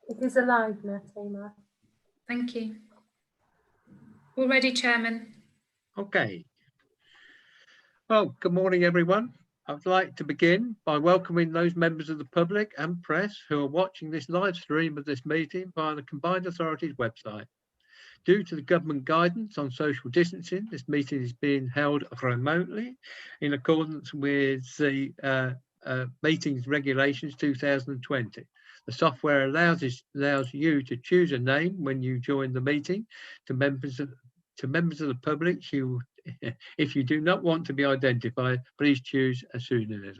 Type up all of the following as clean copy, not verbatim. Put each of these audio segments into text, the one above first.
It is alive now, Tamar. Thank you. All ready, Chairman. Okay. Well, good morning, everyone. I'd like to begin by welcoming those members of the public and press who are watching this live stream of this meeting via the Combined Authorities website. Due to the government guidance on social distancing, this meeting is being held remotely in accordance with the meetings regulations 2020. The software allows you to choose a name when you join the meeting. To members of the public, if you do not want to be identified, please choose a pseudonym.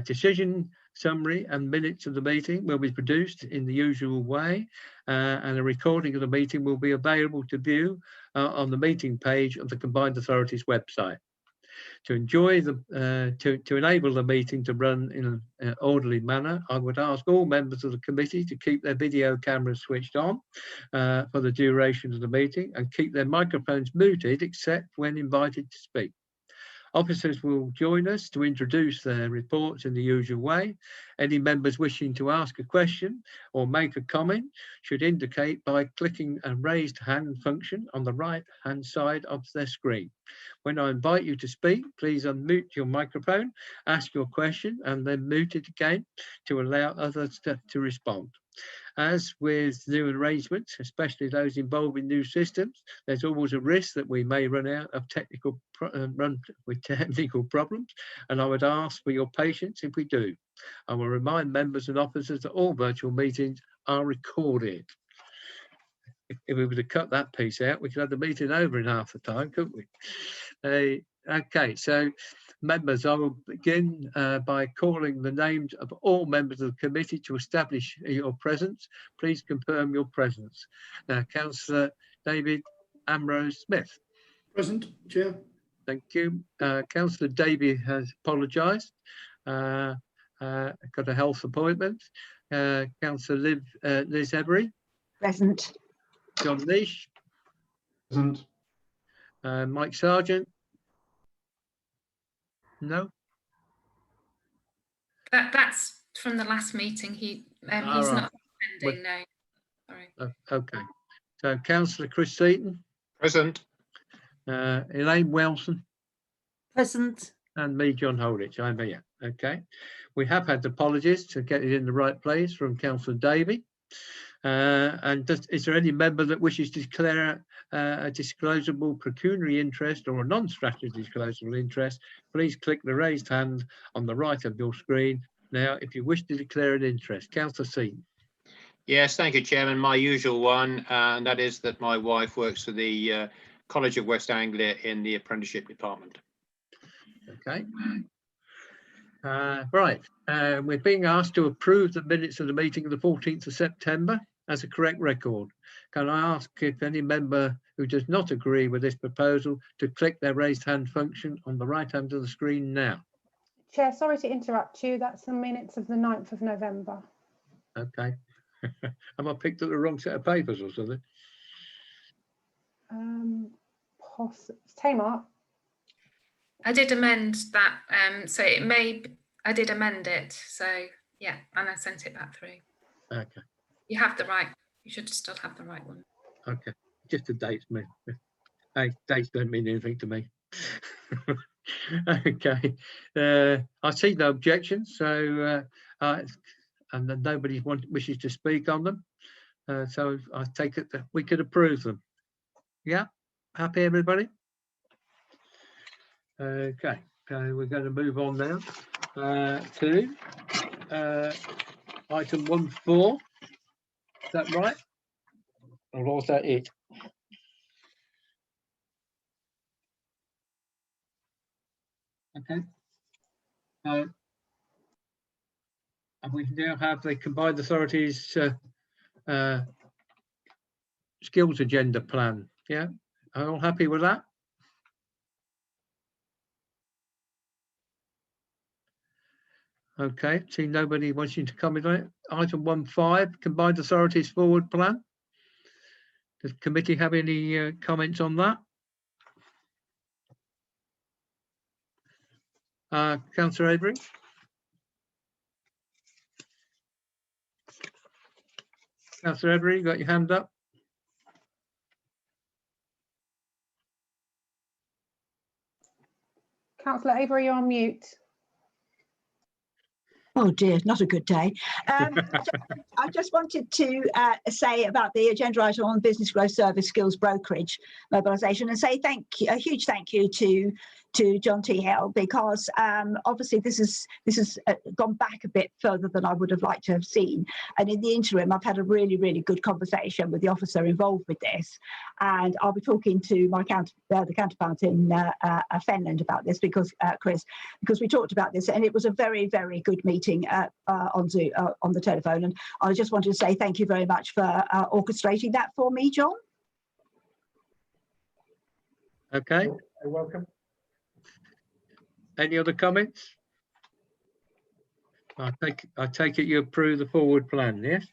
Decision summary and minutes of the meeting will be produced in the usual way, and a recording of the meeting will be available to view on the meeting page of the Combined Authorities website. To enable the meeting to run in an orderly manner, I would ask all members of the committee to keep their video cameras switched on for the duration of the meeting and keep their microphones muted except when invited to speak. Officers will join us to introduce their reports in the usual way. Any members wishing to ask a question or make a comment should indicate by clicking a raised hand function on the right hand side of their screen. When I invite you to speak, please unmute your microphone, ask your question and then mute it again to allow others to respond. As with new arrangements, especially those involving new systems, there's always a risk that we may run out of technical problems, and I would ask for your patience if we do. I will remind members and officers that all virtual meetings are recorded. If we were to cut that piece out, we could have the meeting over in half the time, couldn't we? Okay, so members, I will begin by calling the names of all members of the committee to establish your presence. Please confirm your presence. Councillor David Ambrose Smith. Present, Chair. Thank you. Councillor Davey has apologised. Got a health appointment. Councillor Liz Every. Present. John Leash. Present. Mike Sargent. No. That's from the last meeting. He's right. not attending. No. Sorry. Okay. So Councillor Chris Seaton. Present. Elaine Wilson. Present. And me, John Holditch. I'm here. Okay. We have had apologies to get it in the right place from Councillor Davey. And is there any member that wishes to declare a disclosable pecuniary interest or a non-strategy disclosable interest? Please click the raised hand on the right of your screen now if you wish to declare an interest. Councillor Seaton. Yes, thank you, Chairman. My usual one, and that is that my wife works for the College of West Anglia in the apprenticeship department. Okay. Right. We're being asked to approve the minutes of the meeting of the 14th of September as a correct record. Can I ask if any member who does not agree with this proposal to click their raised hand function on the right hand of the screen now? Chair, sorry to interrupt you. That's the minutes of the 9th of November. Okay. Have I picked up the wrong set of papers or something? Tamar? I did amend that. So it may, I did amend it. So yeah, and I sent it back through. Okay. You have the right, you should still have the right one. Okay. Just the dates, me. Hey, dates don't mean anything to me. Okay. I see no objections, so and then nobody wishes to speak on them. So I take it that we could approve them. Yeah, happy everybody? Okay, so we're going to move on now to item 1.4. Is that right? Or was that it? Okay. And we now have the Combined Authorities skills agenda plan. Yeah, are you all happy with that? Okay, see nobody wanting to comment on it. Item 1.5, Combined Authorities forward plan. Does the committee have any comments on that? Councillor Avery. Councillor Every, you got your hand up? Councillor Avery, you're on mute. Oh dear, not a good day. I just wanted to say about the agenda item on business growth service skills brokerage mobilisation and say a huge thank you to John T. Hill, because obviously this has gone back a bit further than I would have liked to have seen. And in the interim, I've had a really, really good conversation with the officer involved with this. And I'll be talking to my the counterpart in Fenland about this, because Chris, because we talked about this, and it was a very, very good meeting on Zoom, on the telephone. And I just wanted to say thank you very much for orchestrating that for me, John. Okay. You're welcome. Any other comments? I take it you approve the forward plan, yes?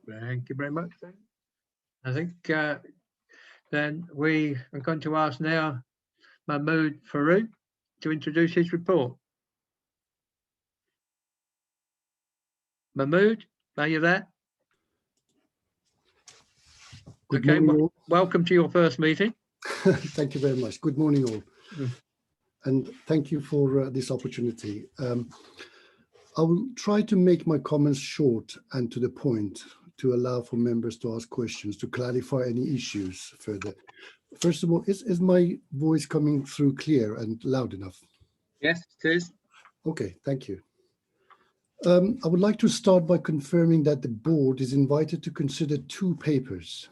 Thank you very much. I think then we are going to ask now Mahmood Farouk to introduce his report. Mahmood, are you there? Good Okay, morning, all. welcome to your first meeting. Thank you very much. Good morning, all. Mm. And thank you for this opportunity. I will try to make my comments short and to the point to allow for members to ask questions, to clarify any issues further. First of all, is my voice coming through clear and loud enough? Yes, it is. Okay, thank you. I would like to start by confirming that the board is invited to consider two papers.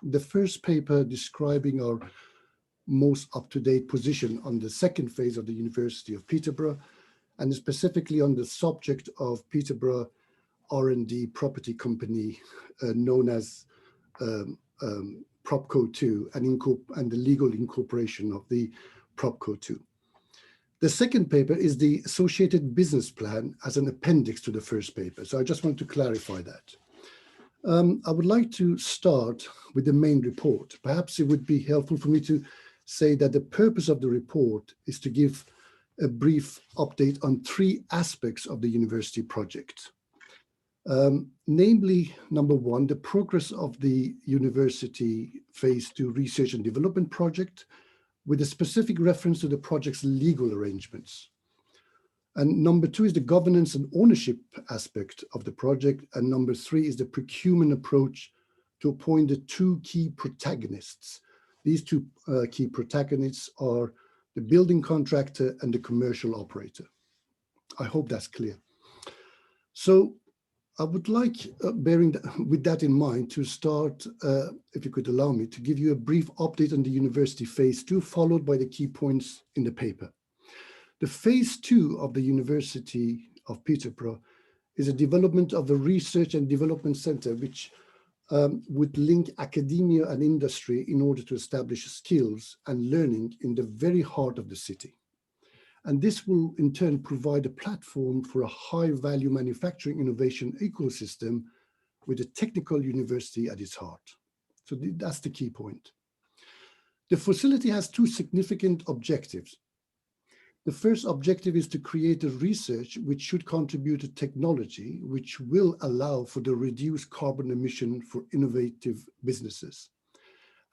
The first paper describing our most up-to-date position on the second phase of the University of Peterborough, and specifically on the subject of Peterborough R&D property company known as Propco 2 and the legal incorporation of the Propco 2. The second paper is the associated business plan as an appendix to the first paper. So I just want to clarify that. I would like to start with the main report. Perhaps it would be helpful for me to say that the purpose of the report is to give a brief update on three aspects of the university project. Namely, number one, the progress of the university phase 2 research and development project with a specific reference to the project's legal arrangements. And number two is the governance and ownership aspect of the project. And number three is the procurement approach to appoint the two key protagonists. These two key protagonists are the building contractor and the commercial operator. I hope that's clear. So I would like, bearing with that in mind, to start, if you could allow me, to give you a brief update on the university phase 2, followed by the key points in the paper. The phase 2 of the University of Peterborough is a development of the Research and Development Centre, which would link academia and industry in order to establish skills and learning in the very heart of the city. And this will in turn provide a platform for a high value manufacturing innovation ecosystem with a technical university at its heart. So that's the key point. The facility has two significant objectives. The first objective is to create a research which should contribute to technology which will allow for the reduced carbon emission for innovative businesses.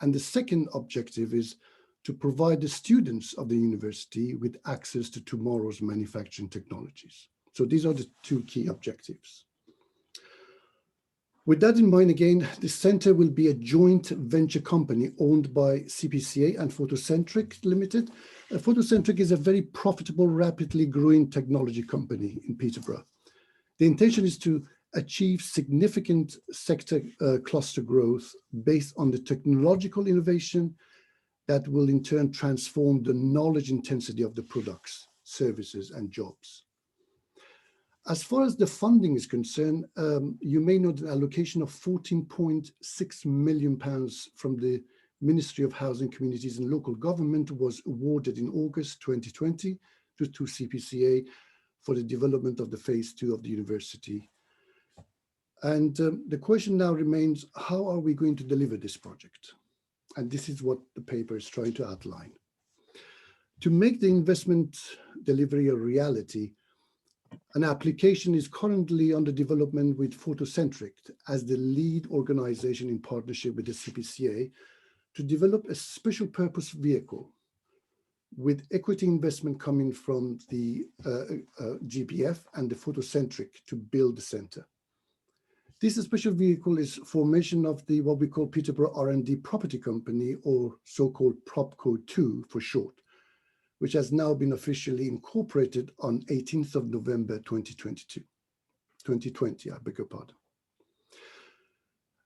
And the second objective is to provide the students of the university with access to tomorrow's manufacturing technologies. So these are the two key objectives. With that in mind, again, the center will be a joint venture company owned by CPCA and Photocentric Limited. Photocentric is a very profitable, rapidly growing technology company in Peterborough. The intention is to achieve significant sector cluster growth based on the technological innovation that will in turn transform the knowledge intensity of the products, services, and jobs. As far as the funding is concerned, you may know the allocation of £14.6 million from the Ministry of Housing, Communities and Local Government was awarded in August 2020 to CPCA for the development of the phase 2 of the university. And the question now remains, how are we going to deliver this project? And this is what the paper is trying to outline. To make the investment delivery a reality, An application is currently under development with Photocentric as the lead organization in partnership with the CPCA to develop a special purpose vehicle with equity investment coming from the GPF and the Photocentric to build the center. This special vehicle is formation of the what we call Peterborough R&D Property Company, or so-called PropCo 2 for short, which has now been officially incorporated on 18th of November 2020, I beg your pardon.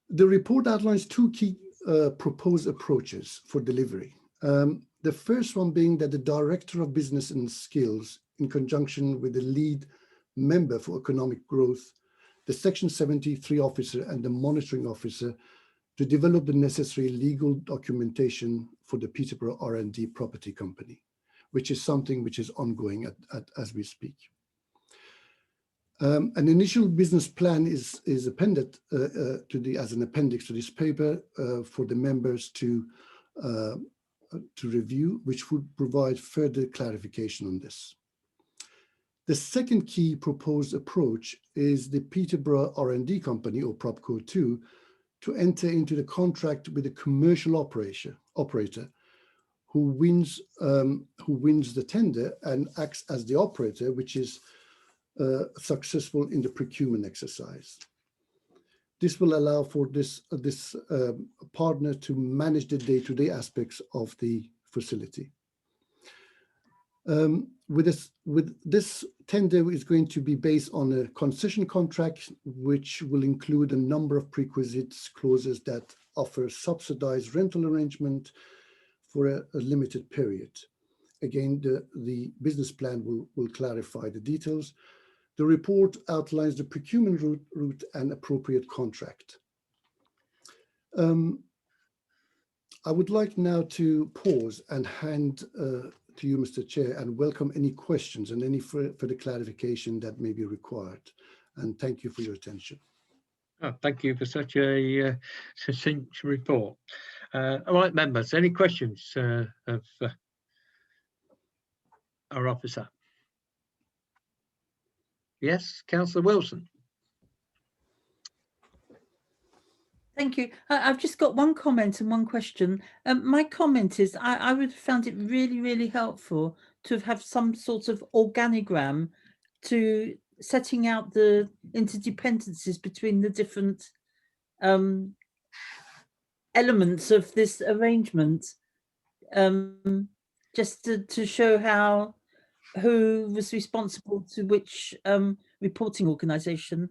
The report outlines two key proposed approaches for delivery. The first one being that the Director of Business and Skills, in conjunction with the lead member for economic growth, the Section 73 officer and the monitoring officer, to develop the necessary legal documentation for the Peterborough R&D Property Company, which is something which is ongoing as we speak. An initial business plan is appended as an appendix to this paper for the members to review, which would provide further clarification on this. The second key proposed approach is the Peterborough R&D Company, or PropCo 2, to enter into the contract with a commercial operator who wins the tender and acts as the operator, which is successful in the procurement exercise. This will allow for this partner to manage the day-to-day aspects of the facility. With this tender is going to be based on a concession contract, which will include a number of prerequisites clauses that offer subsidized rental arrangement for a limited period. Again, the business plan will clarify the details. The report outlines the procurement route and appropriate contract. I would like now to pause and hand to you, Mr. Chair, and welcome any questions and any further clarification that may be required. And thank you for your attention. Oh, thank you for such a succinct report. All right, members, any questions of our officer? Yes, Councillor Wilson. Thank you. I've just got one comment and one question. My comment is I would have found it really, really helpful to have some sort of organogram to setting out the interdependencies between the different elements of this arrangement, just to show who was responsible to which reporting organisation.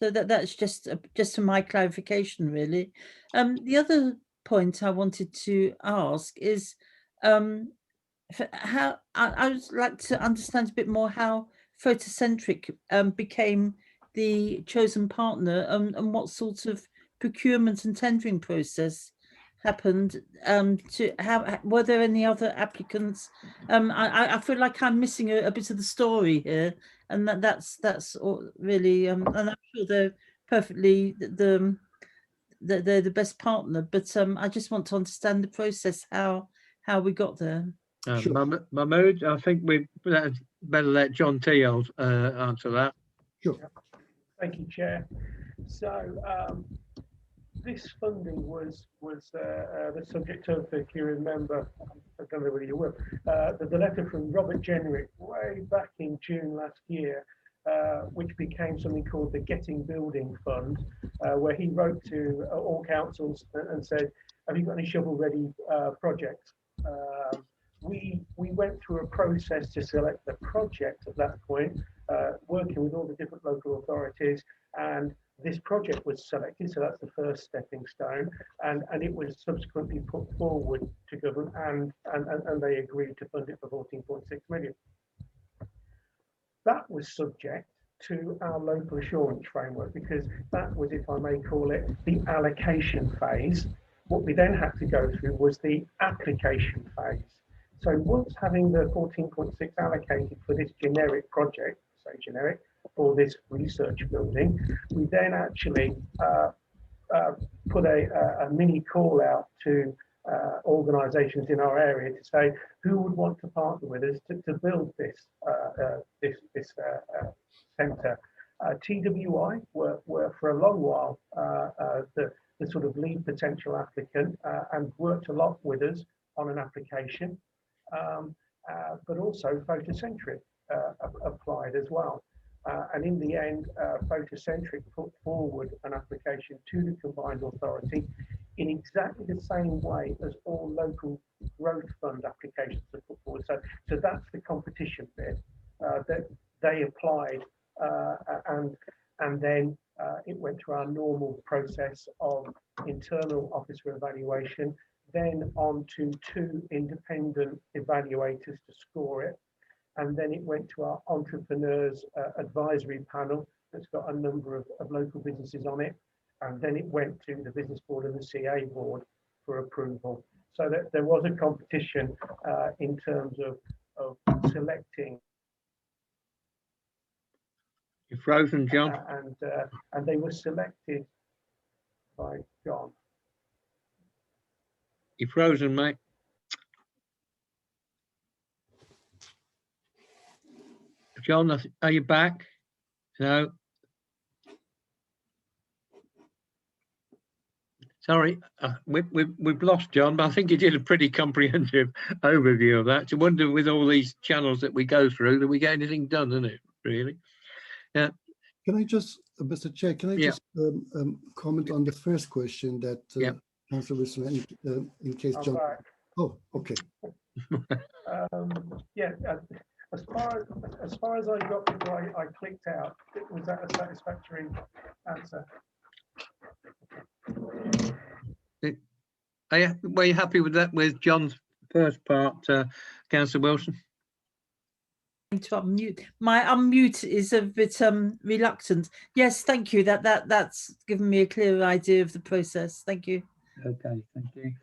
So that's just for my clarification, really. The other point I wanted to ask is how I would like to understand a bit more how Photocentric became the chosen partner, and what sort of procurement and tendering process happened. Were there any other applicants? I feel like I'm missing a bit of the story here, and that's all really. And I'm sure they're perfectly they're the best partner, but I just want to understand the process, how we got there. Sure. Mahmood, I think we better let John Teal answer that. Sure. Thank you, Chair. So this funding was the subject of, if you remember, I don't know whether you will, the letter from Robert Jenrick way back in June last year, which became something called the Getting Building Fund, where he wrote to all councils and said, have you got any shovel-ready projects? We went through a process to select the project at that point, working with all the different local authorities, and this project was selected, so that's the first stepping stone, and it was subsequently put forward to government, and they agreed to fund it for 14.6 million. That was subject to our local assurance framework, because that was, if I may call it, the allocation phase. What we then had to go through was the application phase. So once having the 14.6 allocated for this generic project, say generic, for this research building, we then actually put a mini call out to organisations in our area to say who would want to partner with us to build this centre. TWI were for a long while the sort of lead potential applicant and worked a lot with us on an application, but also Photocentric applied as well. And in the end, Photocentric put forward an application to the combined authority in exactly the same way as all local growth fund applications are put forward. So that's the competition bit that they applied, and then it went through our normal process of internal officer evaluation, then on to 2 independent evaluators to score it. And then it went to our entrepreneurs advisory panel that's got a number of local businesses on it. And then it went to the business board and the CA board for approval. So that there was a competition in terms of selecting. You're frozen, John. And they were selected by John. You're frozen, mate. John, are you back? No. Sorry, we've lost John, but I think he did a pretty comprehensive overview of that. To wonder with all these channels that we go through, that we get anything done, isn't it? Really? Yeah. Can I just, Mr. Chair, can I just comment on the first question that Councillor Wilson, in case I'm John. back. Oh, okay. As far as I got before I clicked out, was that a satisfactory answer? Were you happy with that, with John's first part, Councillor Wilson? To unmute. My unmute is a bit reluctant. Yes, thank you. That's given me a clearer idea of the process. Thank you. Okay, thank you.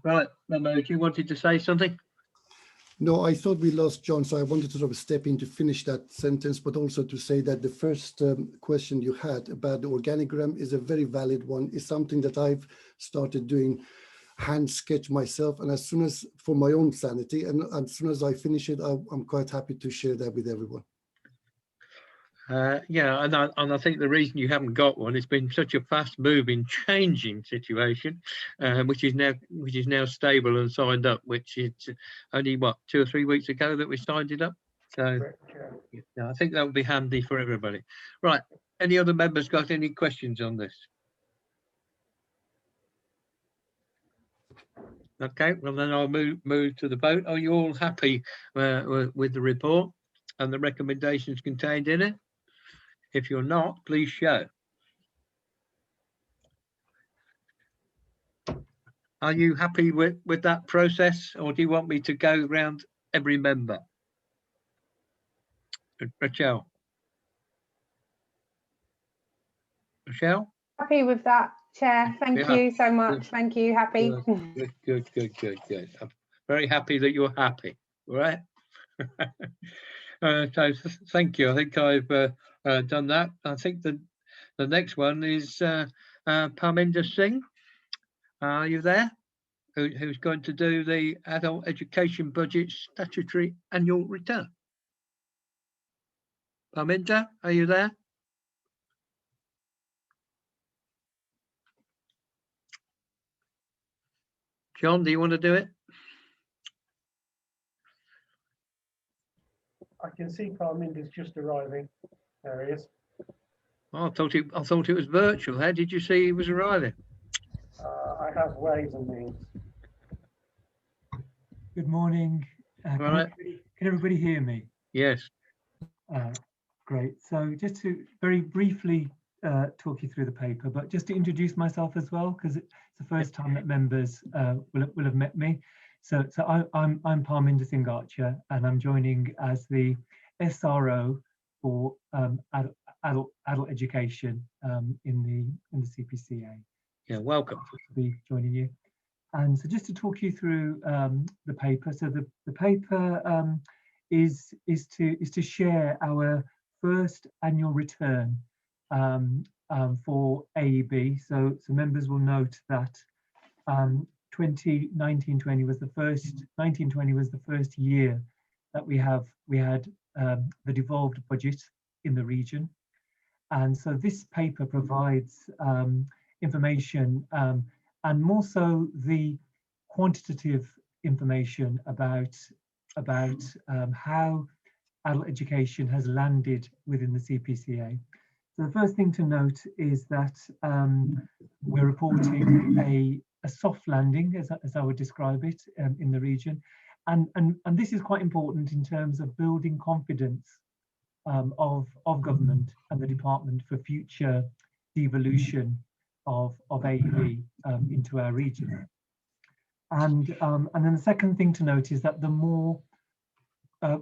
Right, Memo, you wanted to say something? No, I thought we lost John, so I wanted to sort of step in to finish that sentence, but also to say that the first question you had about the organogram is a very valid one. It's something that I've started doing hand sketch myself, and as soon as, for my own sanity, and as soon as I finish it, I'm quite happy to share that with everyone. Yeah, and I think the reason you haven't got one, it's been such a fast-moving, changing situation, which is now stable and signed up. Which is only what, 2 or 3 weeks ago that we signed it up. So yeah, I think that would be handy for everybody. Right. Any other members got any questions on this? Okay. Well, then I'll move to the vote. Are you all happy with the report and the recommendations contained in it? If you're not, please show. Are you happy with that process, or do you want me to go around every member? Rochelle? Rochelle? Happy with that, Chair. Thank you so much. Good. Thank you. Happy. Good. I'm very happy that you're happy. All right. So thank you. I think I've done that. I think the next one is Parminder Singh. Are you there? Who's going to do the adult education budget statutory annual return? Parminder, are you there? John, do you want to do it? I can see Parminder's just arriving. There he is. Oh, I thought it was virtual. How did you see he was arriving? I have ways and means. Good morning. Can everybody hear me? Yes. Great. So just to very briefly talk you through the paper, but just to introduce myself as well, because it's the first time that members will have met me. So I'm Parminder Singh Archer, and I'm joining as the SRO for adult education in the CPCA. Yeah, welcome. To be joining you. And so just to talk you through the paper. So the paper is to share our first annual return for AEB. So members will note that 1920 was the first year that we had the devolved budget in the region. And so this paper provides information and more so the quantitative information about how adult education has landed within the CPCA. So the first thing to note is that we're reporting a soft landing, as I would describe it, in the region. And this is quite important in terms of building confidence of government and the department for future devolution of AEB into our region. And then the second thing to note is that the more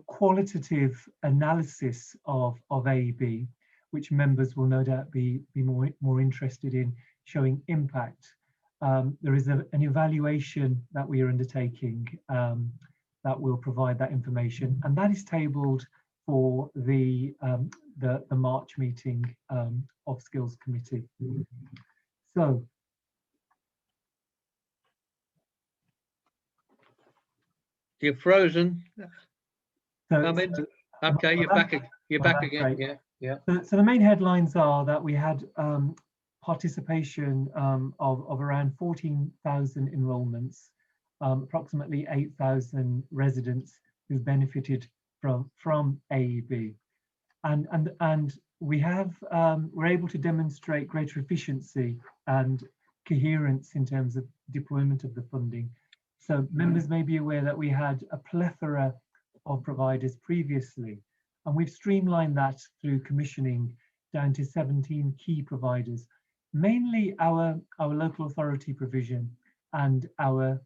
qualitative analysis of AEB, which members will no doubt be more interested in showing impact, there is an evaluation that we are undertaking that will provide that information, and that is tabled for the March meeting of Skills Committee. So You're frozen. So, Okay, you're back. You're back again. Great. Yeah. So the main headlines are that we had participation of around 14,000 enrolments, approximately 8,000 residents who benefited from AEB, and we're able to demonstrate greater efficiency and coherence in terms of deployment of the funding. So members may be aware that we had a plethora of providers previously, and we've streamlined that through commissioning down to 17 key providers, mainly our local authority provision and our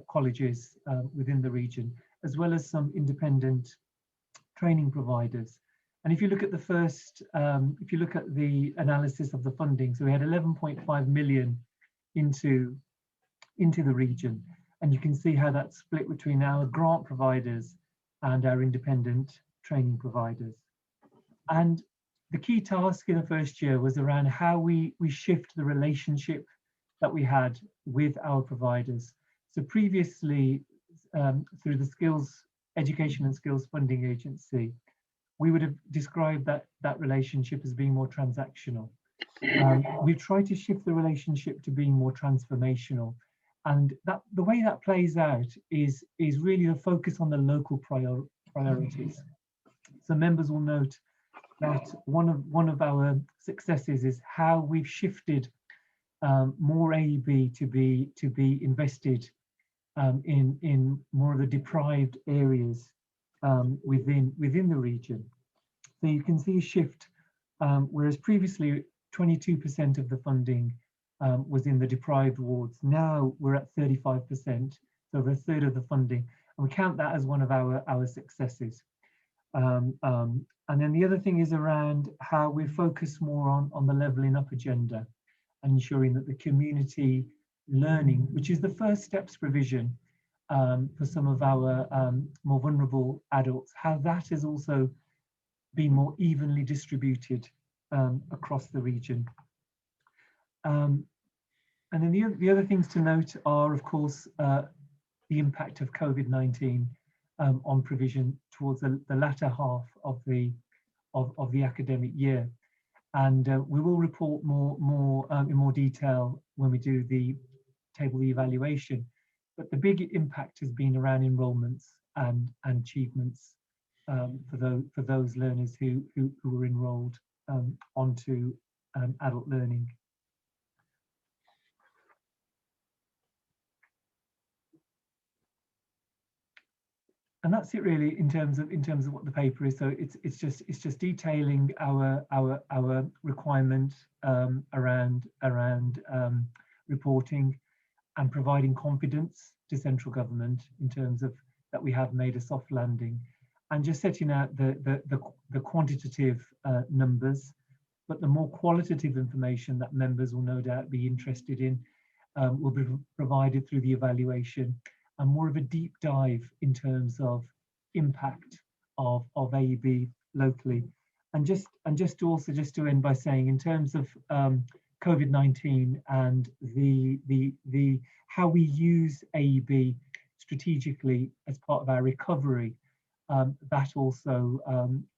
colleges within the region, as well as some independent training providers. And if you look at the first, if you look at the analysis of the funding, so we had 11.5 million into the region, and you can see how that's split between our grant providers and our independent training providers. And the key task in the first year was around how we shift the relationship that we had with our providers. So previously, through the Skills Education and Skills Funding Agency, we would have described that relationship as being more transactional. We've tried to shift the relationship to being more transformational. And the way that plays out is really a focus on the local priorities. So members will note that one of our successes is how we've shifted more AEB to be invested in more of the deprived areas within the region. So you can see a shift, whereas previously 22% of the funding was in the deprived wards. Now we're at 35%, so over a third of the funding, and we count that as one of our successes. And then the other thing is around how we focus more on the levelling up agenda and ensuring that the community learning, which is the first steps provision for some of our more vulnerable adults, how that has also been more evenly distributed across the region. And then the other things to note are, of course, the impact of COVID-19 on provision towards the latter half of the academic year, and we will report more in more detail when we do the table evaluation. But the big impact has been around enrolments and achievements for those learners who were enrolled onto adult learning. And that's it really in terms of what the paper is. So it's just detailing our requirement around reporting and providing confidence to central government in terms of that we have made a soft landing, and just setting out the quantitative numbers, but the more qualitative information that members will no doubt be interested in will be provided through the evaluation, and more of a deep dive in terms of impact of AEB locally. And just to end by saying, in terms of COVID-19 and the how we use AEB strategically as part of our recovery, that also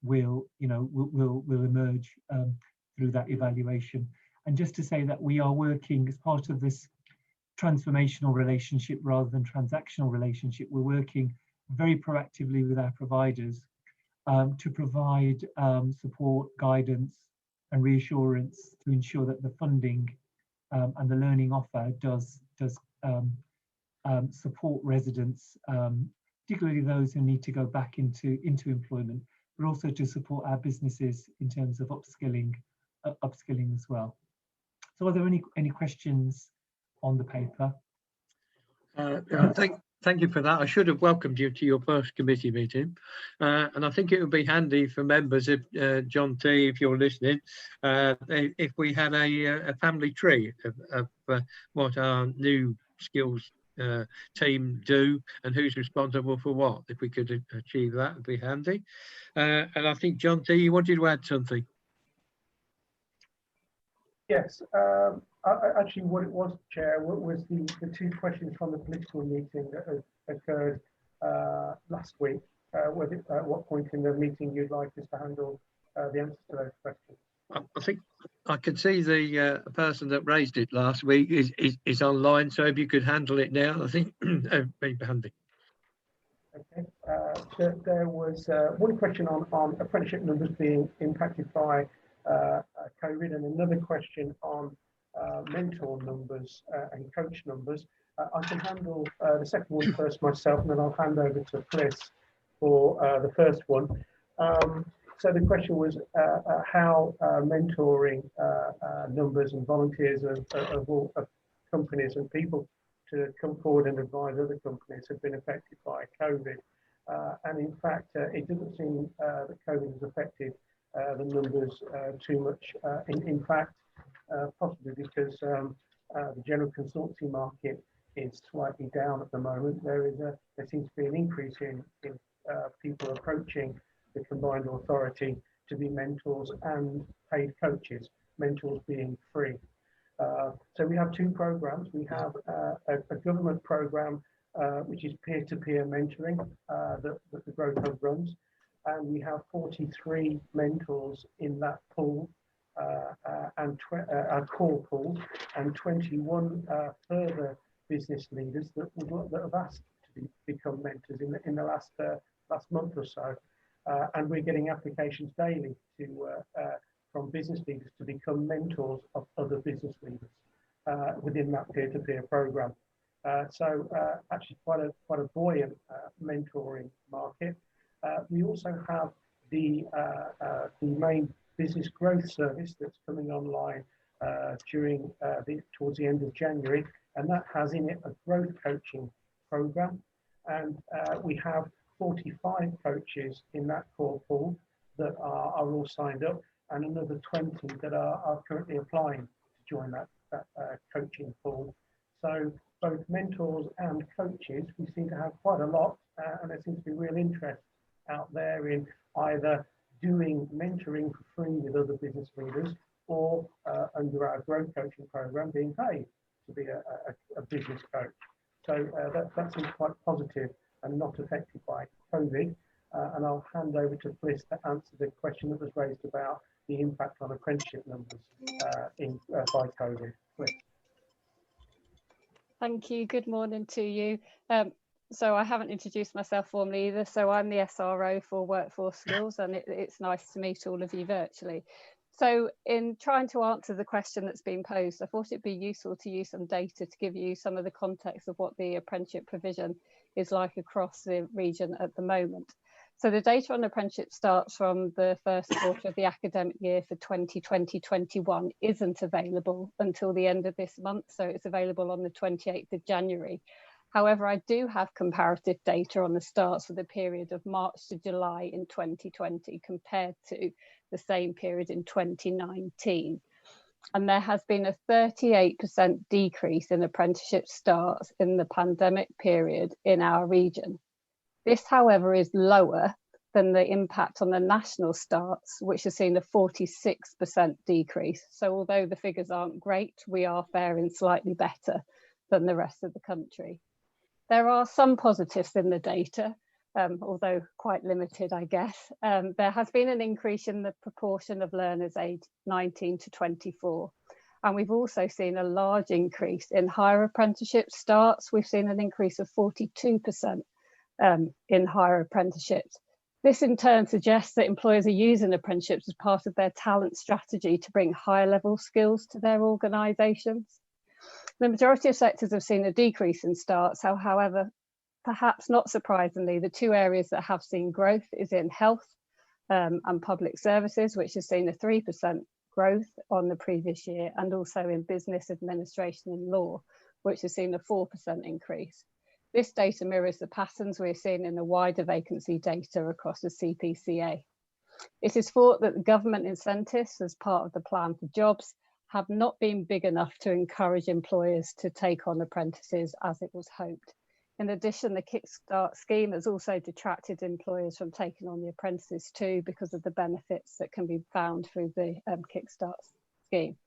will emerge through that evaluation. And just to say that we are working as part of this transformational relationship rather than transactional relationship, we're working very proactively with our providers to provide support, guidance and reassurance to ensure that the funding and the learning offer does support residents, particularly those who need to go back into employment, but also to support our businesses in terms of upskilling as well. So are there any questions on the paper? Thank you for that. I should have welcomed you to your first committee meeting, and I think it would be handy for members, if John T, if you're listening, if we had a family tree of what our new skills team do and who's responsible for what. If we could achieve that, would be handy. And I think John T, you wanted to add something. Yes, actually what it was, Chair, was the two questions from the political meeting that occurred last week. At what point in the meeting you'd like us to handle the answers to those questions? I think I could see the person that raised it last week is online, so if you could handle it now, I think it'd be handy. Okay, there was one question on apprenticeship numbers being impacted by COVID, and another question on mentor numbers and coach numbers. I can handle the second one first myself, and then I'll hand over to Fliss for the first one. So the question was how mentoring numbers and volunteers of companies and people to come forward and advise other companies have been affected by COVID. And in fact, it doesn't seem that COVID has affected the numbers too much. In fact, possibly because the general consultancy market is slightly down at the moment. There seems to be an increase in people approaching the combined authority to be mentors and paid coaches, mentors being free. So we have two programs. We have a government program which is peer-to-peer mentoring that the Growth Hub runs, and we have 43 mentors in that pool and our core pool, and 21 further business leaders that have asked to become mentors in the last month or so. And we're getting applications daily from business leaders to become mentors of other business leaders within that peer-to-peer program. So actually quite a buoyant mentoring market. We also have the main business growth service that's coming online towards the end of January, and that has in it a growth coaching program. And we have 45 coaches in that core pool that are all signed up, and another 20 that are currently applying to join that coaching pool. So both mentors and coaches, we seem to have quite a lot, and there seems to be real interest out there in either doing mentoring for free with other business leaders, or under our growth coaching program being paid to be a business coach. So that seems quite positive and not affected by COVID. And I'll hand over to Fliss to answer the question that was raised about the impact on apprenticeship numbers by COVID. Fliss. Thank you. Good morning to you. So I haven't introduced myself formally either. So I'm the SRO for Workforce Skills, and it's nice to meet all of you virtually. So in trying to answer the question that's been posed, I thought it'd be useful to use some data to give you some of the context of what the apprenticeship provision is like across the region at the moment. So the data on apprenticeship starts from the first quarter of the academic year for 2020-21 isn't available until the end of this month. So it's available on the 28th of January. However, I do have comparative data on the starts for the period of March to July in 2020 compared to the same period in 2019. And there has been a 38% decrease in apprenticeship starts in the pandemic period in our region. This, however, is lower than the impact on the national starts, which has seen a 46% decrease. So although the figures aren't great, we are faring slightly better than the rest of the country. There are some positives in the data, although quite limited, I guess. There has been an increase in the proportion of learners aged 19 to 24. And we've also seen a large increase in higher apprenticeship starts. We've seen an increase of 42% in higher apprenticeships. This in turn suggests that employers are using apprenticeships as part of their talent strategy to bring higher level skills to their organisations. The majority of sectors have seen a decrease in starts. However, perhaps not surprisingly, the two areas that have seen growth is in health and public services, which has seen a 3% growth on the previous year, and also in business administration and law, which has seen a 4% increase. This data mirrors the patterns we're seeing in the wider vacancy data across the CPCA. It is thought that the government incentives as part of the plan for jobs have not been big enough to encourage employers to take on apprentices as it was hoped. In addition, the Kickstart scheme has also detracted employers from taking on the apprentices too, because of the benefits that can be found through the Kickstart scheme.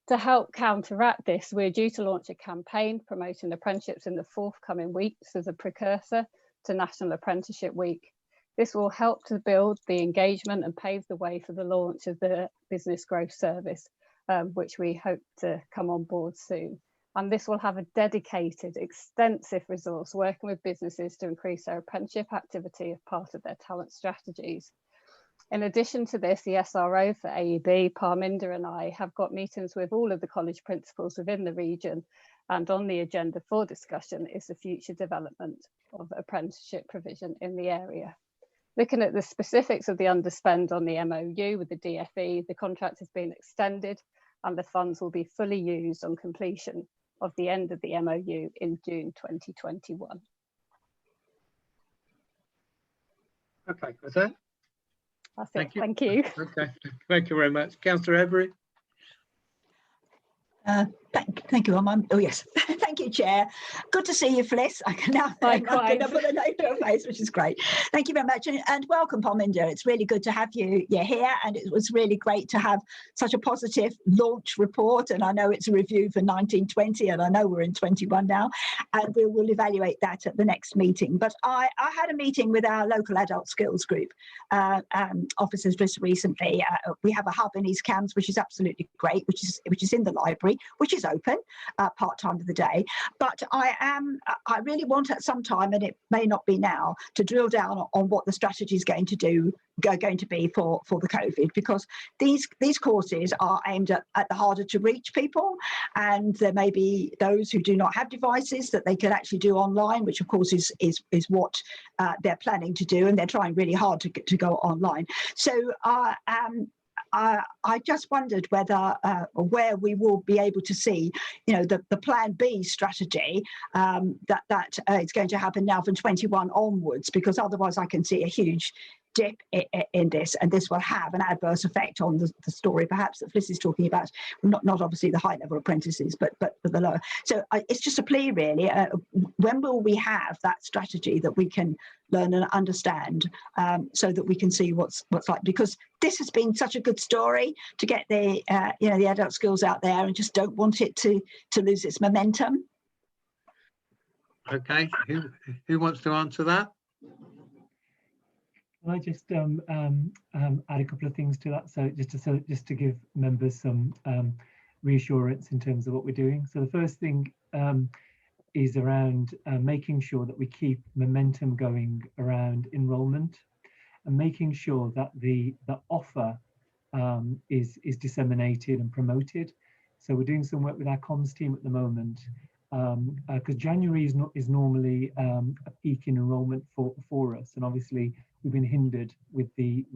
To help counteract this, we're due to launch a campaign promoting apprenticeships in the forthcoming weeks as a precursor to National Apprenticeship Week. This will help to build the engagement and pave the way for the launch of the Business Growth Service, which we hope to come on board soon. And this will have a dedicated, extensive resource working with businesses to increase their apprenticeship activity as part of their talent strategies. In addition to this, the SRO for AEB, Parminder and I have got meetings with all of the college principals within the region, and on the agenda for discussion is the future development of apprenticeship provision in the area. Looking at the specifics of the underspend on the MOU with the DFE, the contract has been extended and the funds will be fully used on completion of the end of the MOU in June 2021. Okay, that's it. That's it. Thank you. Thank you. Okay, thank you very much. Councillor Every. Thank you, Armand. Oh, yes. Thank you, Chair. Good to see you, Fliss. I can now put a name to a face, which is great. Thank you very much. And welcome, Parminder. It's really good to have you here. And it was really great to have such a positive launch report. And I know it's a review for 1920, and I know we're in 21 now. And we will evaluate that at the next meeting. But I had a meeting with our local adult skills group officers just recently. We have a hub in East Cambs, which is absolutely great, which is in the library, which is open part-time of the day. But I really want at some time, and it may not be now, to drill down on what the strategy is going to be for the COVID, because these courses are aimed at the harder to reach people, and there may be those who do not have devices that they can actually do online, which of course is what they're planning to do, and they're trying really hard to go online. So I just wondered whether where we will be able to see, the Plan B strategy that is going to happen now from 21 onwards, because otherwise I can see a huge dip in this, and this will have an adverse effect on the story perhaps that Fliss is talking about, not obviously the high level apprentices, but the lower. So it's just a plea really, when will we have that strategy that we can learn and understand, so that we can see what's like, because this has been such a good story to get the the adult skills out there, and just don't want it to lose its momentum. Okay, who wants to answer that? Can I just add a couple of things to that? So just to give members some reassurance in terms of what we're doing. So the first thing is around making sure that we keep momentum going around enrolment, and making sure that the offer is disseminated and promoted. So we're doing some work with our comms team at the moment, because January is normally a peak in enrolment for us, and obviously we've been hindered with the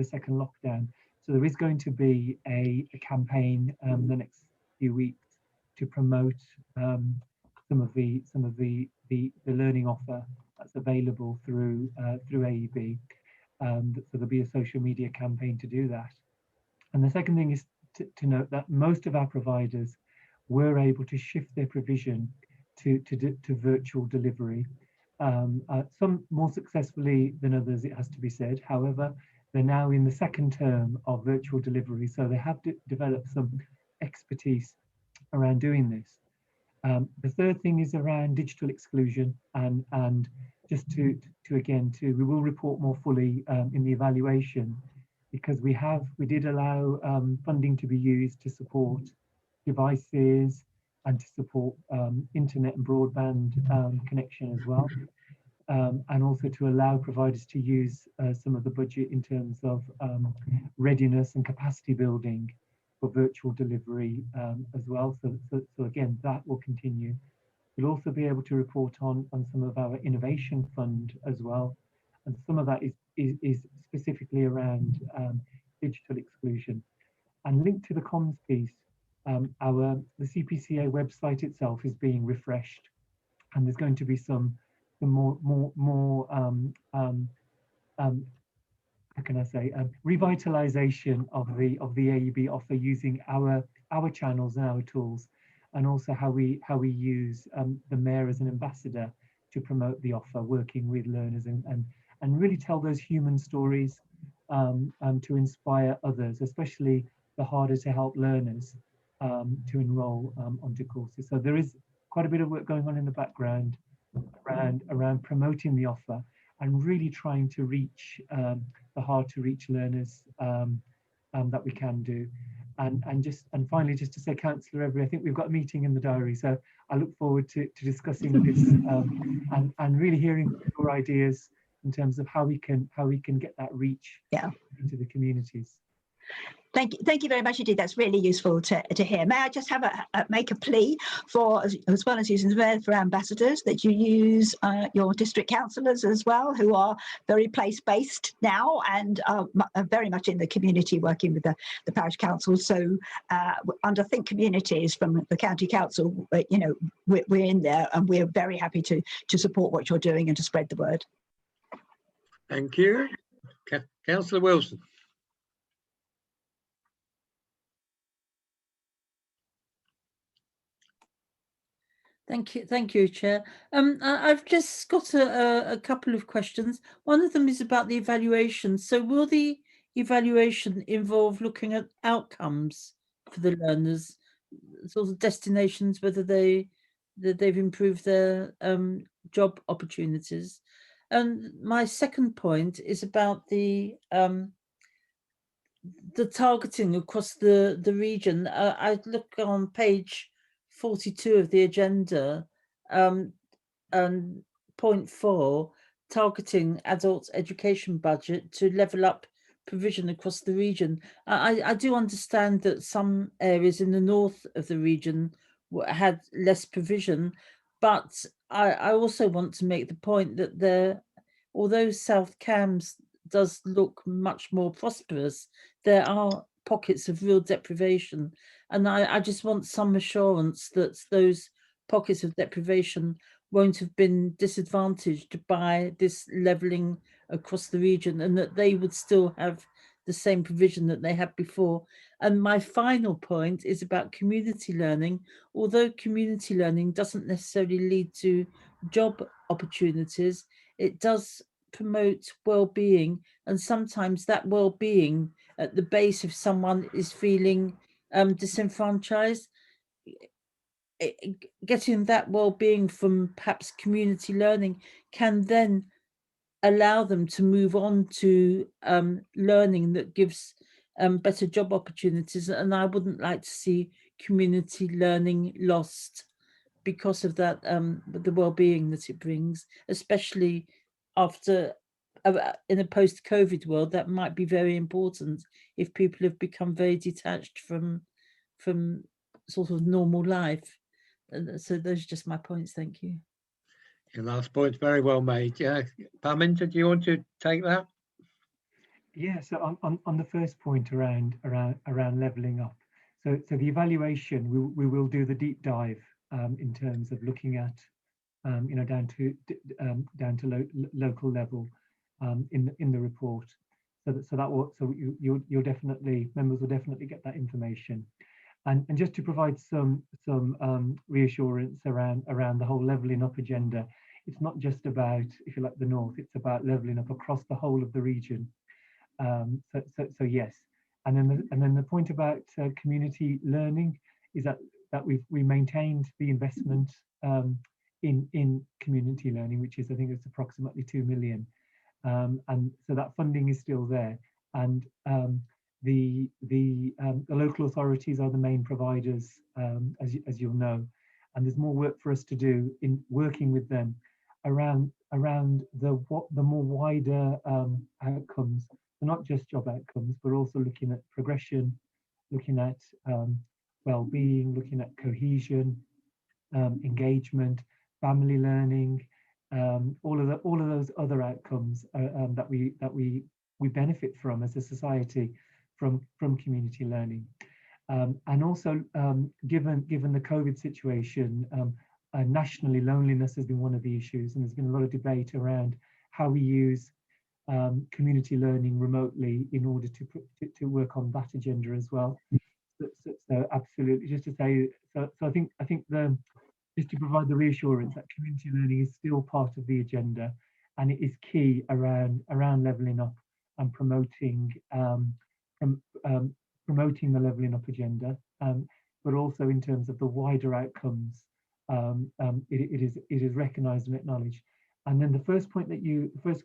second lockdown. So there is going to be a campaign the next few weeks to promote some of the learning offer that's available through AEB. So there'll be a social media campaign to do that. And the second thing is to note that most of our providers were able to shift their provision to virtual delivery. some more successfully than others, it has to be said. However, they're now in the second term of virtual delivery, so they have developed some expertise around doing this. The third thing is around digital exclusion, and just to we will report more fully in the evaluation, because we did allow funding to be used to support devices and to support internet and broadband connection as well, and also to allow providers to use some of the budget in terms of readiness and capacity building for virtual delivery as well. So again, that will continue. We'll also be able to report on some of our innovation fund as well, and some of that is specifically around digital exclusion. And linked to the comms piece, the CPCA website itself is being refreshed, and there's going to be some more how can I say, revitalization of the AUB offer using our channels and our tools, and also how we use the mayor as an ambassador to promote the offer, working with learners and really tell those human stories to inspire others, especially the harder to help learners to enroll onto courses. So there is quite a bit of work going on in the background around promoting the offer and really trying to reach the hard to reach learners that we can do. And finally, just to say, Councillor Every, I think we've got a meeting in the diary, so I look forward to discussing this and really hearing your ideas in terms of how we can get that reach into the communities. Thank you very much indeed. That's really useful to hear. May I just have make a plea for, as well as using the mayor, for ambassadors, that you use your district councillors as well, who are very place-based now and are very much in the community, working with the parish council. So under Think Communities from the county council, you know, we're in there and we're very happy to support what you're doing and to spread the word. Thank you. Councillor Wilson. Thank you, Chair. I've just got a couple of questions. One of them is about the evaluation. So will the evaluation involve looking at outcomes for the learners, sort of destinations, whether they've improved their job opportunities? And my second point is about the targeting across the region. I look on page 42 of the agenda, and point 4, targeting adult education budget to level up provision across the region. I do understand that some areas in the north of the region had less provision, but I also want to make the point that although South Cambs does look much more prosperous, there are pockets of real deprivation. And I just want some assurance that those pockets of deprivation won't have been disadvantaged by this levelling across the region, and that they would still have the same provision that they had before. And my final point is about community learning. Although community learning doesn't necessarily lead to job opportunities, it does promote well-being, and sometimes that well-being at the base, if someone is feeling disenfranchised, getting that well-being from perhaps community learning can then allow them to move on to learning that gives better job opportunities. And I wouldn't like to see community learning lost because of that, the well-being that it brings, especially after in a post-COVID world. That might be very important if people have become very detached from sort of normal life. So those are just my points. Thank you. Your last point's very well made. Yeah, Parminter, do you want to take that? Yeah. So on the first point around levelling up. So the evaluation, we will do the deep dive in terms of looking at you know, down to local level in the report. So you'll definitely, members will definitely get that information. And just to provide some reassurance around the whole levelling up agenda, it's not just about, if you like, the north, it's about levelling up across the whole of the region. So yes, and then the point about community learning is that we maintained the investment in community learning, which is, I think it's approximately 2 million, and so that funding is still there. And the local authorities are the main providers, as you'll know, and there's more work for us to do in working with them around the more wider outcomes. So not just job outcomes, but also looking at progression, looking at well-being, looking at cohesion, engagement, family learning, all of those other outcomes that we benefit from as a society from community learning. And also, given the COVID situation, nationally, loneliness has been one of the issues, and there's been a lot of debate around how we use community learning remotely in order to work on that agenda as well. So absolutely, just to say, so I think just to provide the reassurance that community learning is still part of the agenda, and it is key around levelling up and promoting promoting the levelling up agenda, but also in terms of the wider outcomes, it is recognised and acknowledged. And then the first point that first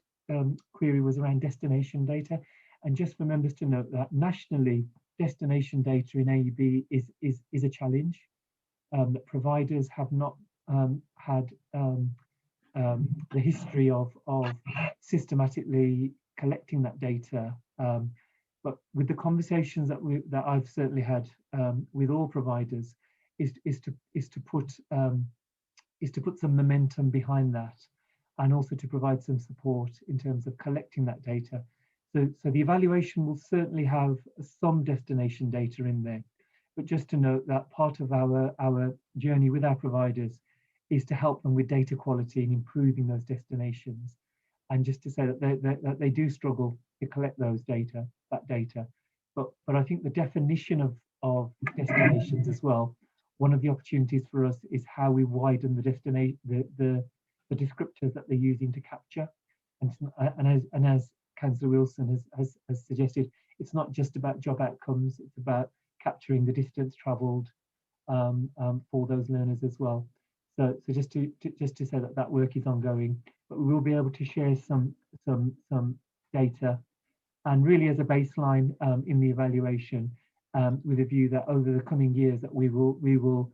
query was around destination data, and just for members to note that nationally, destination data in AEB is a challenge. That providers have not had the history of systematically collecting that data. But with the conversations that I've certainly had with all providers, is to put some momentum behind that, and also to provide some support in terms of collecting that data. So the evaluation will certainly have some destination data in there, but just to note that part of our journey with our providers is to help them with data quality and improving those destinations. And just to say that they do struggle to collect that data. But I think the definition of destinations as well, one of the opportunities for us is how we widen the descriptors that they're using to capture. And as Councillor Wilson has suggested, it's not just about job outcomes, it's about capturing the distance travelled for those learners as well. So just to say that work is ongoing, but we will be able to share some data, and really as a baseline in the evaluation, with a view that over the coming years that we will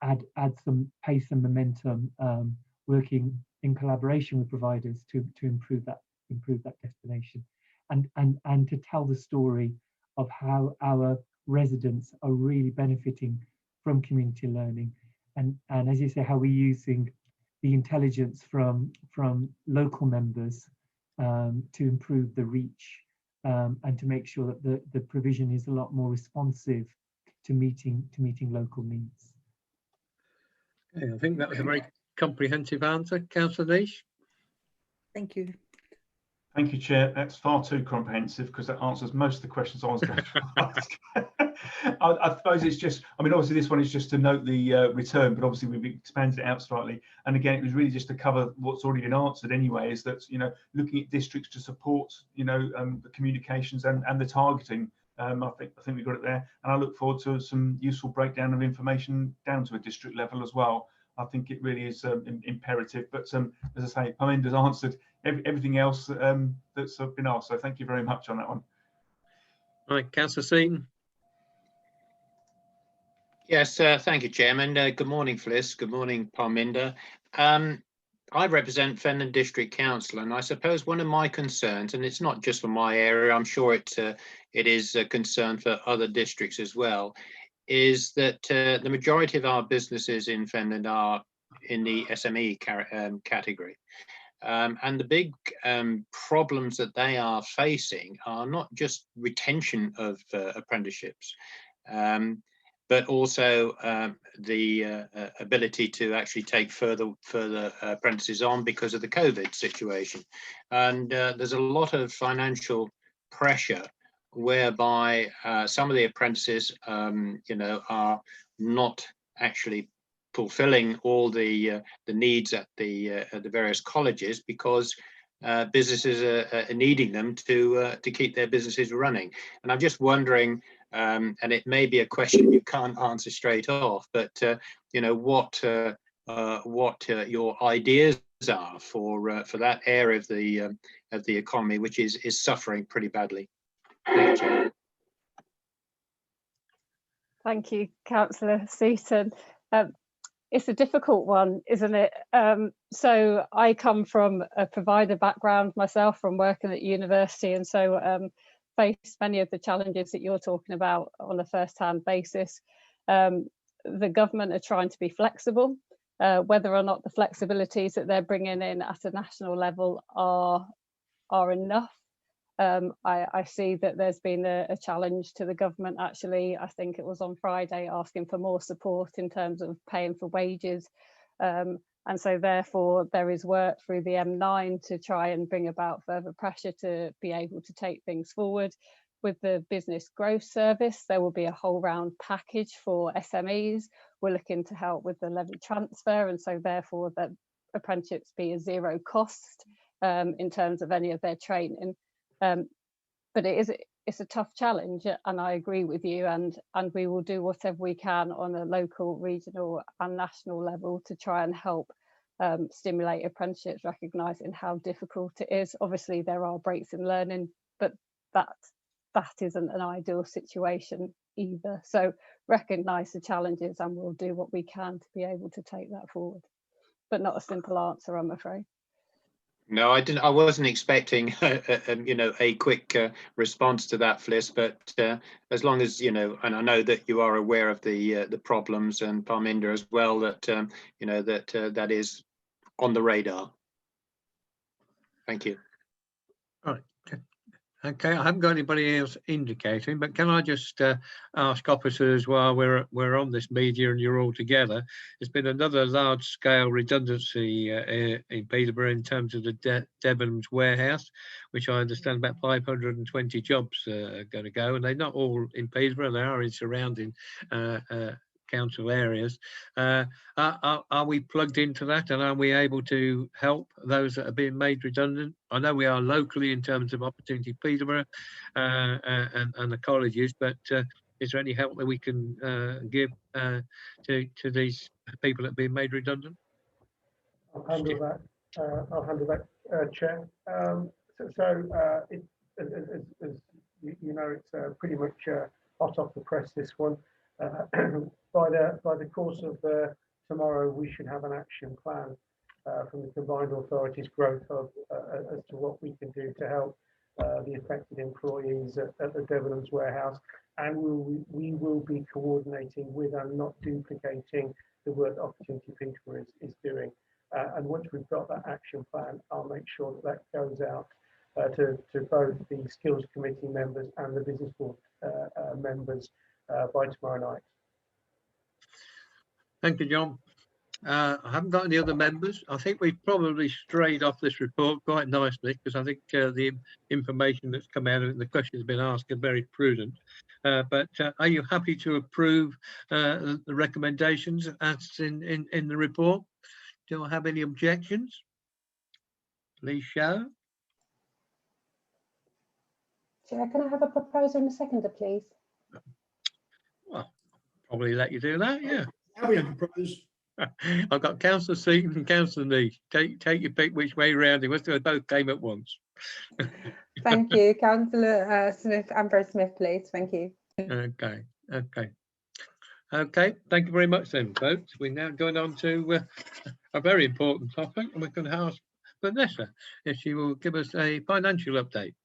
add some pace and momentum, working in collaboration with providers to improve that destination, and to tell the story of how our residents are really benefiting from community learning, and as you say, how we're using the intelligence from local members to improve the reach, and to make sure that the provision is a lot more responsive to meeting local needs. Okay, I think that was a very comprehensive answer. Councillor Nish. Thank you. Thank you, Chair. That's far too comprehensive, because that answers most of the questions I was going to ask. I suppose it's just, I mean, obviously this one is just to note the return, but obviously we've expanded it out slightly. And again, it was really just to cover what's already been answered anyway, is that, looking at districts to support, the communications and the targeting. I think we got it there. And I look forward to some useful breakdown of information down to a district level as well. I think it really is imperative. But as I say, Parminder's answered everything else that's been asked. So thank you very much on that one. Right, Councillor Seaton. Yes, thank you, Chairman. Good morning, Fliss. Good morning, Parminder. I represent Fenland District Council, and I suppose one of my concerns, and it's not just for my area, I'm sure it is a concern for other districts as well, is that the majority of our businesses in Fenland are in the SME category. And the big problems that they are facing are not just retention of apprenticeships, but also the ability to actually take further apprentices on because of the COVID situation. And there's a lot of financial pressure whereby some of the apprentices, are not actually fulfilling all the needs at the various colleges, because businesses are needing them to keep their businesses running. And I'm just wondering, and it may be a question you can't answer straight off, but you know, what your ideas are for that area of the economy, which is suffering pretty badly. Thank you. Thank you, Councillor Seaton. It's a difficult one, isn't it? So I come from a provider background myself, from working at university, and so face many of the challenges that you're talking about on a first-hand basis. The government are trying to be flexible. Whether or not the flexibilities that they're bringing in at a national level are enough. I see that there's been a challenge to the government, actually. I think it was on Friday, asking for more support in terms of paying for wages. And so therefore there is work through the M9 to try and bring about further pressure to be able to take things forward. With the business growth service, there will be a whole round package for SMEs. We're looking to help with the levy transfer, and so therefore that apprenticeships be a zero cost in terms of any of their training. But it's a tough challenge, and I agree with you, and we will do whatever we can on a local, regional and national level to try and help stimulate apprenticeships, recognising how difficult it is. Obviously there are breaks in learning, but that isn't an ideal situation either. So recognise the challenges, and we'll do what we can to be able to take that forward. But not a simple answer, I'm afraid. No, I didn't. I wasn't expecting, you know, a quick response to that, Fliss. But as long as you know, and I know that you are aware of the problems, and Parminder as well, that you know that is on the radar. Thank you. All right. Okay, I haven't got anybody else indicating, but can I just ask officers, while we're on this media and you're all together, there's been another large-scale redundancy in Peterborough in terms of the Debenhams warehouse, which I understand about 520 jobs are going to go, and they're not all in Peterborough, they are in surrounding council areas. Are we plugged into that, and are we able to help those that are being made redundant? I know we are locally in terms of Opportunity Peterborough and the colleges, but is there any help that we can give to these people that are being made redundant? I'll handle that, Chair. As you know, it's pretty much hot off the press, this one. By the course of tomorrow, we should have an action plan from the Combined Authorities Growth Hub as to what we can do to help the affected employees at the Debenhams warehouse, and we will be coordinating with and not duplicating the work that Opportunity Peterborough is doing. And once we've got that action plan, I'll make sure that goes out to both the Skills Committee members and the Business Board members by tomorrow night. Thank you, John. I haven't got any other members. I think we've probably strayed off this report quite nicely, because I think the information that's come out of it and the questions been asked are very prudent. But are you happy to approve the recommendations as in the report? Do I have any objections? Please show. Chair, can I have a proposer and a seconder, please? Well, probably let you do that, yeah. How we propose? I've got Councillor Seaton and Councillor Nee. Take your pick which way round. It must have both came at once. Thank you, Councillor Smith, Ambrose Smith, please. Thank you. Okay. Thank you very much, then, folks. We're now going on to a very important topic, and we're going to ask Vanessa if she will give us a financial update.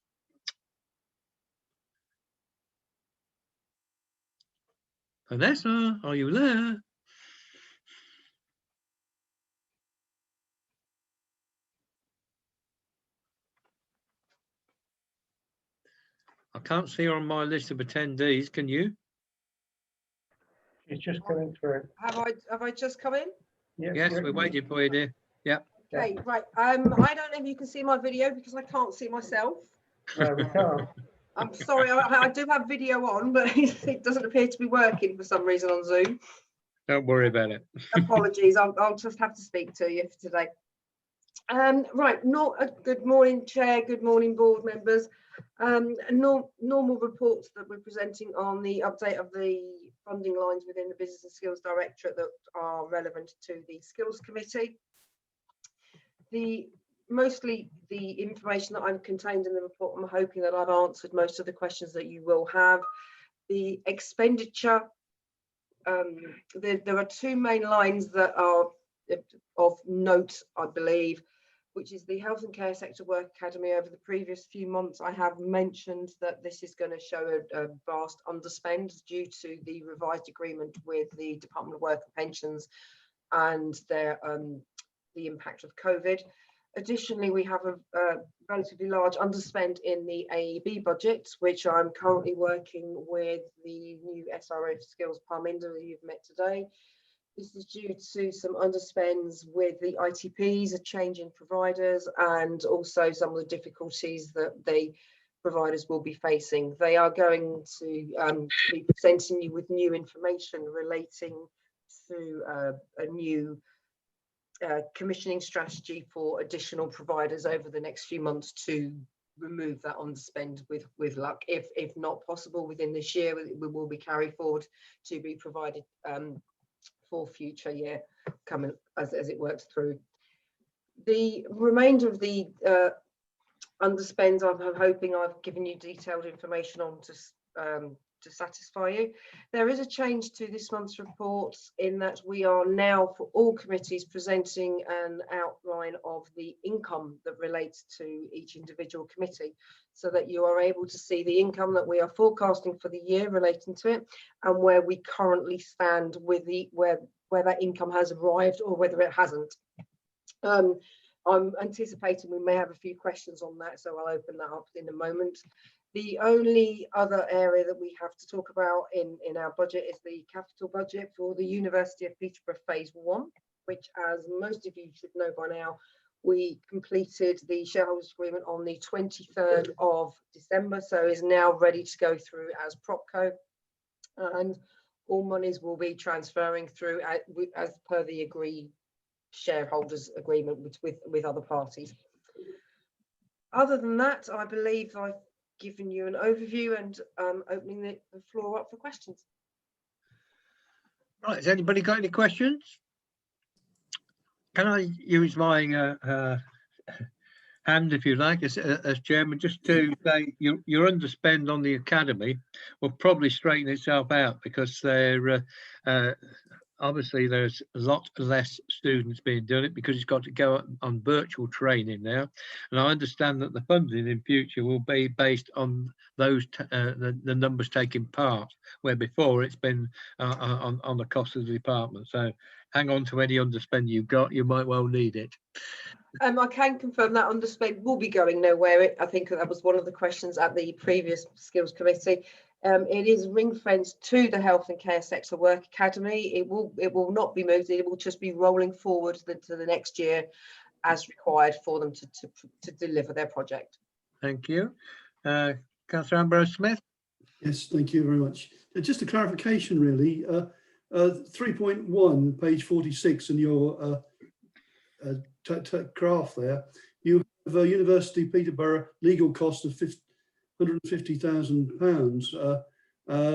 Vanessa, are you there? I can't see her on my list of attendees. Can you? She's just coming through. Have I just come in? Yes, we're waiting for you, dear. Yeah. Okay, right. I don't know if you can see my video because I can't see myself. No, we can't. I'm sorry, I do have video on, but it doesn't appear to be working for some reason on Zoom. Don't worry about it. Apologies, I'll just have to speak to you for today. Right, good morning, Chair, good morning, board members. Normal reports that we're presenting on the update of the funding lines within the Business and Skills Directorate that are relevant to the Skills Committee. Mostly the information that I've contained in the report, I'm hoping that I've answered most of the questions that you will have. The expenditure, there are two main lines that are of note, I believe, which is the Health and Care Sector Work Academy. Over the previous few months, I have mentioned that this is going to show a vast underspend due to the revised agreement with the Department of Work and Pensions and their the impact of COVID. Additionally, we have a relatively large underspend in the AEB budget, which I'm currently working with the new SRO Skills Parminder that you've met today. This is due to some underspends with the ITPs, a change in providers, and also some of the difficulties that the providers will be facing. They are going to be presenting you with new information relating to a new commissioning strategy for additional providers over the next few months to remove that underspend with luck. If not possible within this year, we will be carried forward to be provided for future year coming as it works through. The remainder of the underspends, I'm hoping I've given you detailed information on to satisfy you. There is a change to this month's report in that we are now, for all committees, presenting an outline of the income that relates to each individual committee, so that you are able to see the income that we are forecasting for the year relating to it, and where we currently stand with where that income has arrived or whether it hasn't. I'm anticipating we may have a few questions on that, so I'll open that up in a moment. The only other area that we have to talk about in our budget is the capital budget for the University of Peterborough Phase 1, which, as most of you should know by now, we completed the shareholders agreement on the 23rd of December, so is now ready to go through as PropCo, and all monies will be transferring through as per the agreed shareholders agreement with other parties. Other than that, I believe I've given you an overview and opening the floor up for questions. Right, has anybody got any questions? Can I use my hand, if you like, as chairman, just to say your underspend on the academy will probably straighten itself out, because they're obviously there's a lot less students being done it because it's got to go on virtual training now, and I understand that the funding in future will be based on those the numbers taking part, where before it's been on the cost of the department. So hang on to any underspend you've got, you might well need it. I can confirm that underspend will be going nowhere. I think that was one of the questions at the previous Skills Committee. It is ring fenced to the Health and Care Sector Work Academy. It will not be moved. It will just be rolling forward to the next year as required for them to deliver their project. Thank you. Councillor Ambrose Smith. Yes, thank you very much. Just a clarification, really. 3.1, page 46 in your graph there, you have a University of Peterborough legal cost of £150,000,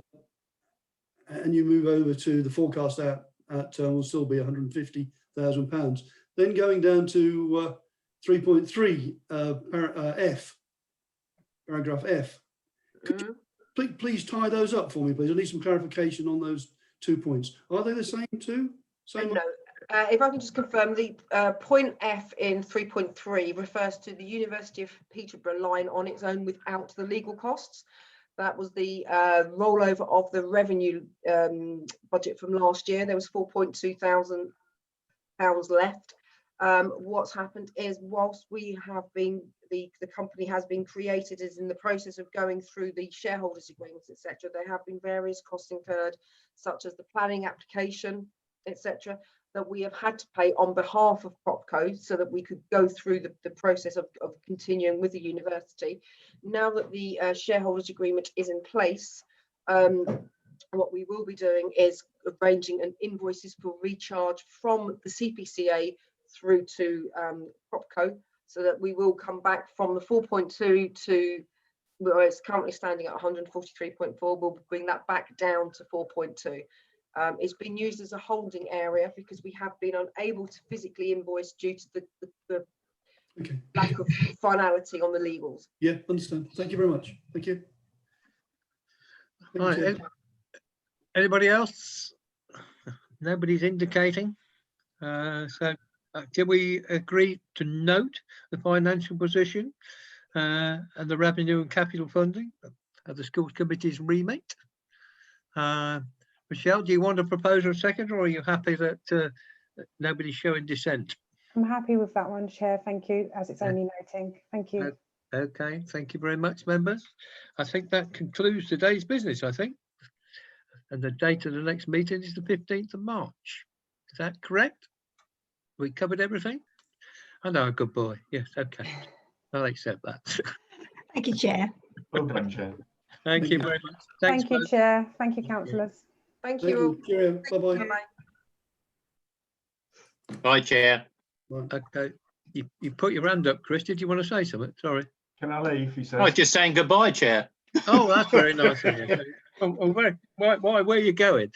and you move over to the forecast at will still be £150,000. Then going down to 3.3 paragraph F. Could you please tie those up for me, please? I need some clarification on those 2 points. Are they the same too? Same? No. If I can just confirm, the point F in 3.3 refers to the University of Peterborough line on its own without the legal costs. That was the rollover of the revenue budget from last year. There was £4,200 left. What's happened is, whilst we have been, the company has been created, is in the process of going through the shareholders agreements, etc. There have been various costs incurred, such as the planning application, etc., that we have had to pay on behalf of PropCo so that we could go through the process of continuing with the university. Now that the shareholders agreement is in place, what we will be doing is arranging an invoices for recharge from the CPCA through to PropCo, so that we will come back from the 4.2 to where it's currently standing at 143.4. We'll bring that back down to 4.2. It's been used as a holding area because we have been unable to physically invoice due to the Okay. lack of finality on the legals. Yeah, understand. Thank you very much. Thank you. Thank All you, right, Chair. anybody else? Nobody's indicating. So can we agree to note the financial position and the revenue and capital funding of the schools committee's remit? Michelle, do you want to propose a second, or are you happy that nobody's showing dissent? I'm happy with that one, Chair. Thank you, as it's Yeah. only noting. Thank you. Okay, thank you very much, members. I think that concludes today's business, I think. And the date of the next meeting is the 15th of March. Is that correct? We covered everything? I know, good boy. Yes, okay. I'll accept that. Thank you, Chair. Well done, Chair. Thank you very much. Thanks, Thank you, both. Chair. Thank you, councillors. Thank Thank you all. you. Cheerio. Bye-bye. Bye-bye. Bye, Chair. Okay. You put your hand up, Chris. Did you want to say something? Sorry. Can I leave? He says. I was just saying goodbye, Chair. Oh, that's very nice of you. Oh, where are you going?